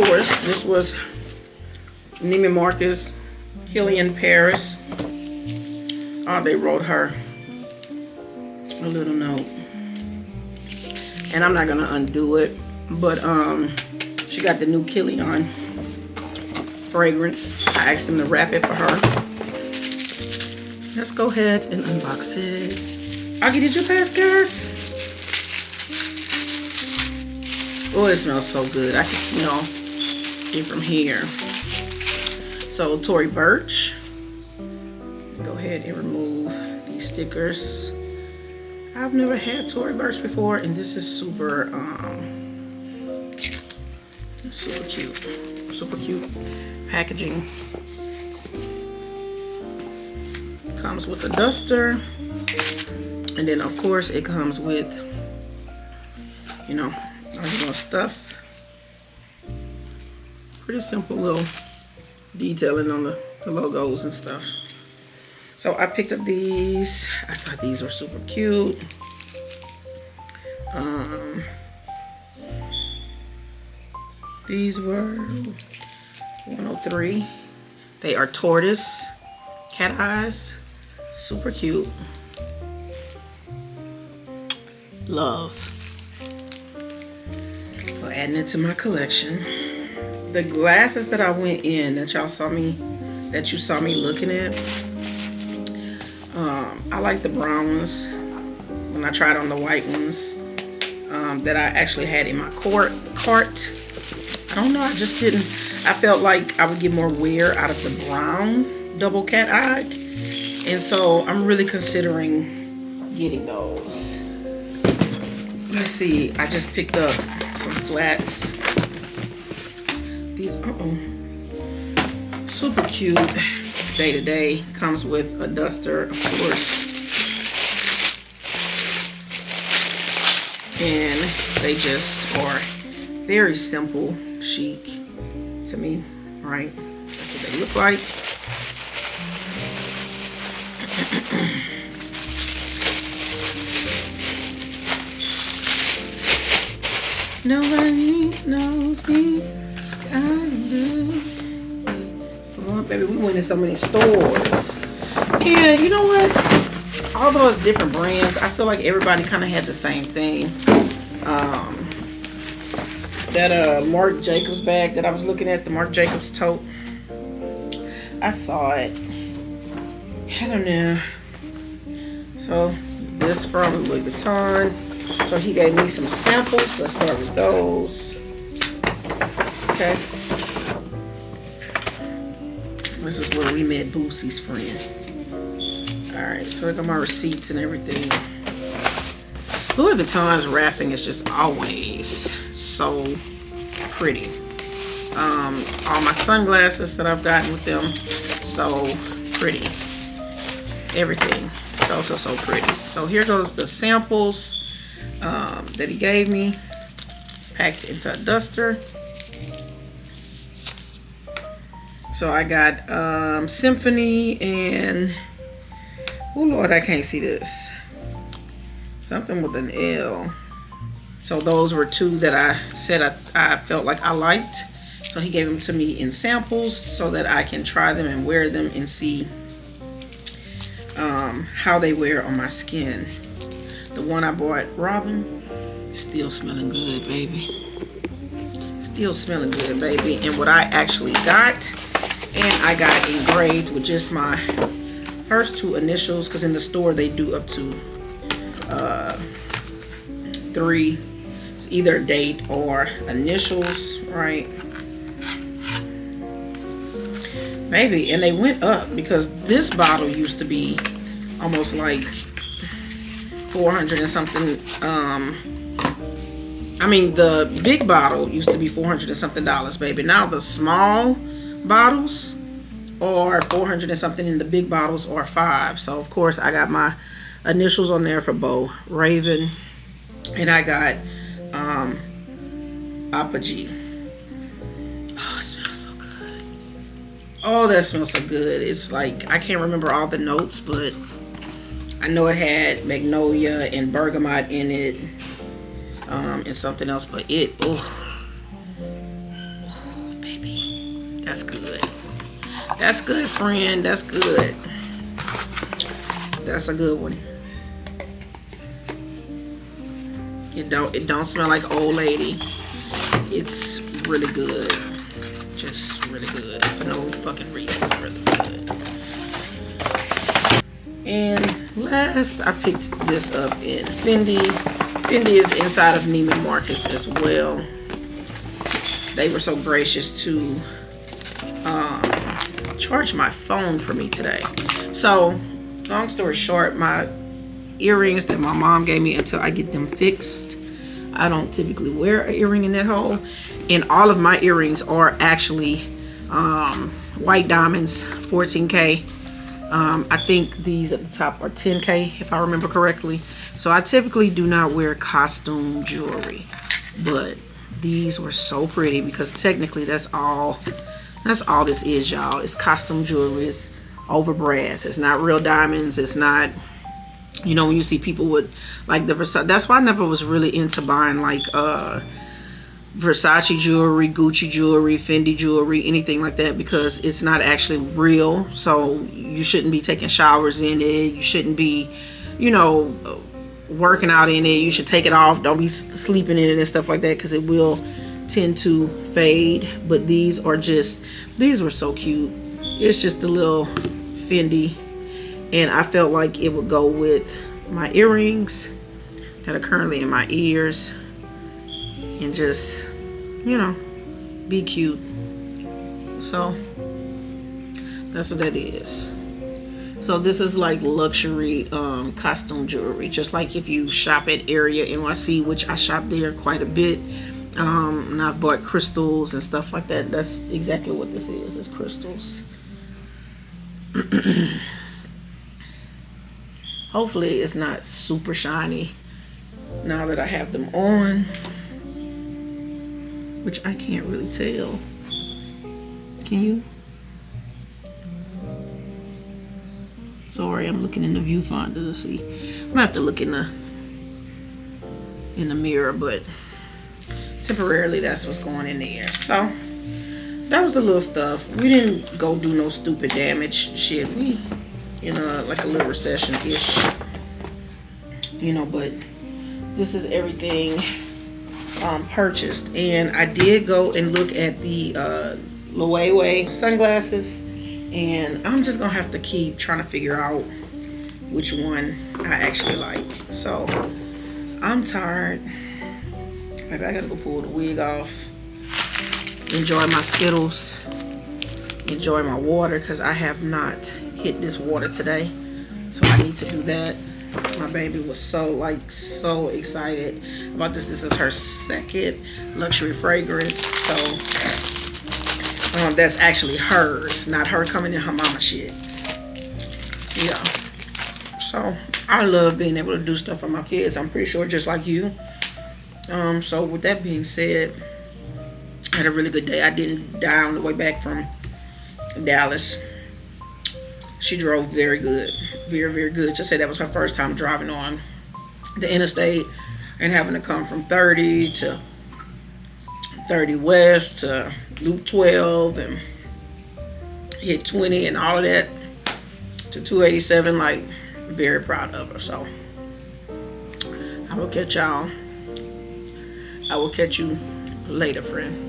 course, this was Neiman Marcus, Kilian Paris. Oh, they wrote her a little note. And I'm not gonna undo it, but she got the new Killian fragrance. I asked them to wrap it for her. Let's go ahead and unbox it. Augie, did you pass gas? Oh, it smells so good. I can smell it from here. So, Tory Burch. Go ahead and remove these stickers. I've never had Tory Burch before, and this is super cute. Super cute packaging. Comes with a duster, and then of course it comes with, you know, original stuff. Pretty simple little detailing on the logos and stuff. So I picked up these. I thought these were super cute. These were $103. They are tortoise cat eyes. Super cute. Love. So adding it to my collection. The glasses that I went in that you saw me looking at. I like the brown ones. When I tried on the white ones that I actually had in my cart. I don't know, I just didn't. I felt like I would get more wear out of the brown double cat eyed, and so I'm really considering getting those. Let's see, I just picked up some flats. These are super cute. Day to day, comes with a duster, of course, and they just are very simple, chic to me, right? That's what they look like. Nobody knows me. I do. Come on, baby. We went in so many stores. And you know what? Although it's different brands, I feel like everybody kind of had the same thing. That Marc Jacobs bag that I was looking at, the Marc Jacobs tote. I saw it. I don't know. So this from Louis Vuitton. So he gave me some samples. Let's start with those. Okay. This is where we met Boosie's friend. Alright, so I got my receipts and everything. Louis Vuitton's wrapping is just always so pretty. All my sunglasses that I've gotten with them, so pretty. Everything, so pretty. So here goes the samples that he gave me, packed into a duster. So I got Symphony and, oh Lord, I can't see this. Something with an L. So those were two that I said I felt like I liked. So he gave them to me in samples so that I can try them and wear them and see how they wear on my skin. The one I bought, Robin, still smelling good, baby. Still smelling good, baby. And what I actually got, and I got it engraved with just my first two initials, because in the store they do up to 3. It's either date or initials, right? Maybe, and they went up because this bottle used to be almost like 400 and something. I mean, the big bottle used to be 400 and something dollars, baby. Now the small bottles are 400 and something, and the big bottles are $5. So of course I got my initials on there for Beau Raven, and I got Apogee. Oh, it smells so good. Oh, that smells so good. It's like, I can't remember all the notes, but I know it had magnolia and bergamot in it, and something else, but it, oh, That's good. That's good, friend. That's good. That's a good one. It don't smell like old lady. It's really good. Just really good. For no fucking reason. Really good. And last, I picked this up in Fendi. Fendi is inside of Neiman Marcus as well. They were so gracious to charge my phone for me today. So, long story short, my earrings that my mom gave me until I get them fixed. I don't typically wear an earring in that hole. And all of my earrings are actually white diamonds, 14K. I think these at the top are 10K, if I remember correctly. So I typically do not wear costume jewelry, but these were so pretty because technically that's all this is, y'all. It's costume jewelry. It's over brass. It's not real diamonds. It's not, you know, when you see people with like the Versace. That's why I never was really into buying like Versace jewelry, Gucci jewelry, Fendi jewelry, anything like that, because it's not actually real. So you shouldn't be taking showers in it. You shouldn't be, you know, working out in it. You should take it off. Don't be sleeping in it and stuff like that, because it will tend to fade. But these were so cute. It's just a little Fendi, and I felt like it would go with my earrings that are currently in my ears, and just, you know, be cute. So that's what that is. So this is like luxury costume jewelry, just like if you shop at Area NYC, which I shop there quite a bit. And I've bought crystals and stuff like that. That's exactly what this is. It's crystals. Hopefully it's not super shiny now that I have them on, which I can't really tell. Can you? Sorry, I'm looking in the viewfinder to see. I'm gonna have to look in the mirror, but temporarily that's what's going in there. So that was the little stuff. We didn't go do no stupid damage shit. We, you know, like a little recession-ish, you know, but this is everything purchased. And I did go and look at the Loewe sunglasses, and I'm just gonna have to keep trying to figure out which one I actually like. So I'm tired. Maybe I gotta go pull the wig off, enjoy my Skittles, enjoy my water, because I have not hit this water today, so I need to do that. My baby was so excited about this. This is her second luxury fragrance, so that's actually hers, not her coming in her mama shit. Yeah, so I love being able to do stuff for my kids. I'm pretty sure just like you. So with that being said, I had a really good day. I didn't die on the way back from Dallas. She drove very good, very, very good. Just say that was her first time driving on the interstate and having to come from 30 to 30 West to Loop 12 and hit 20 and all of that to 287. Like, very proud of her. So I will catch y'all. I will catch you later, friend.